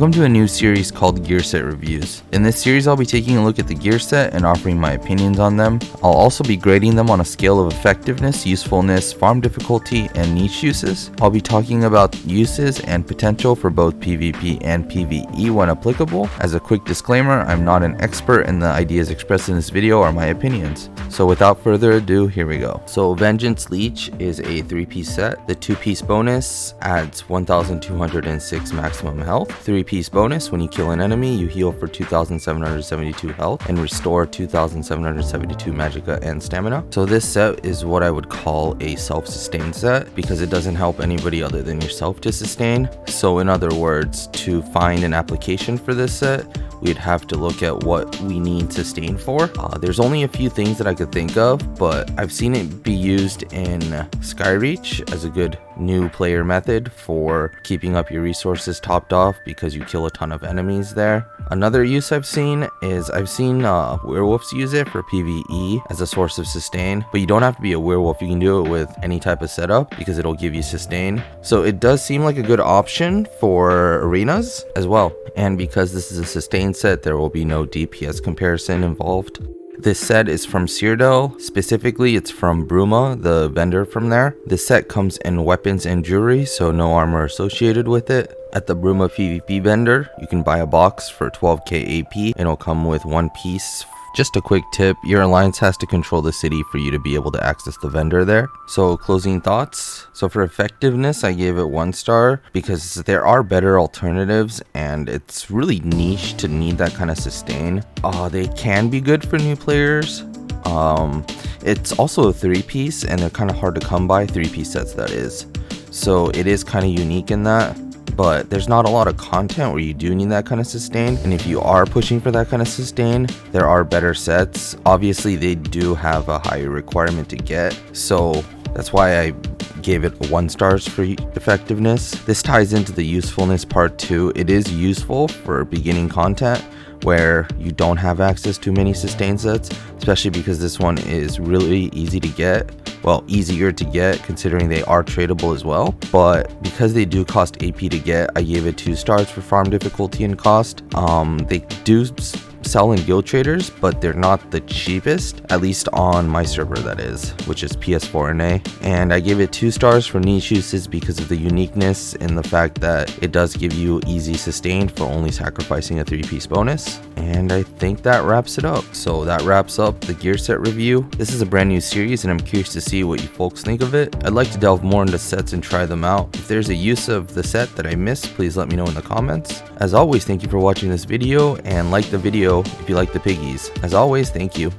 Welcome to a new series called Gear Set Reviews. In this series I'll be taking a look at the gear set and offering my opinions on them. I'll also be grading them on a scale of effectiveness, usefulness, farm difficulty, and niche uses. I'll be talking about uses and potential for both PvP and PvE when applicable. As a quick disclaimer, I'm not an expert and the ideas expressed in this video are my opinions. So without further ado, here we go. So Vengeance Leech is a 3-piece set. The 2-piece bonus adds 1206 maximum health. 3-piece bonus, when you kill an enemy, you heal for 2772 health and restore 2772 magicka and stamina. So this set is what I would call a self-sustain set because it doesn't help anybody other than yourself to sustain. So in other words, to find an application for this set, we'd have to look at what we need sustain for. There's only a few things that I could think of, but I've seen it be used in Skyreach as a good new player method for keeping up your resources topped off because you kill a ton of enemies there. Another use I've seen werewolves use it for PvE as a source of sustain, but you don't have to be a werewolf. You can do it with any type of setup because it'll give you sustain. So it does seem like a good option for arenas as well. And because this is a sustain set, there will be no DPS comparison involved. This set is from Cyrodiil. Specifically, it's from Bruma, the vendor from there. This set comes in weapons and jewelry, so no armor associated with it. At the Bruma PvP vendor, you can buy a box for 12k AP and it'll come with one piece. Just a quick tip, your alliance has to control the city for you to be able to access the vendor there. So closing thoughts. So for effectiveness, I gave it 1 star because there are better alternatives and it's really niche to need that kind of sustain. They can be good for new players. It's also a 3-piece and they're kind of hard to come by, 3-piece sets that is. So it is kind of unique in that. But there's not a lot of content where you do need that kind of sustain, and if you are pushing for that kind of sustain, there are better sets. Obviously they do have a higher requirement to get, so that's why I gave it 1 star for effectiveness. This ties into the usefulness part too. It is useful for beginning content where you don't have access to many sustain sets, especially because this one is really easy to get. Well, easier to get considering they are tradable as well, but because they do cost AP to get, I gave it 2 stars for farm difficulty and cost. They do sell in guild traders, but they're not the cheapest, at least on my server that is, which is PS4 and A. And I gave it 2 stars for niche uses because of the uniqueness and the fact that it does give you easy sustain for only sacrificing a 3-piece bonus. And I think that wraps it up. So that wraps up the gear set review. This is a brand new series and I'm curious to see what you folks think of it. I'd like to delve more into sets and try them out. If there's a use of the set that I missed, please let me know in the comments. As always, thank you for watching this video and like the video if you like the piggies. As always, thank you.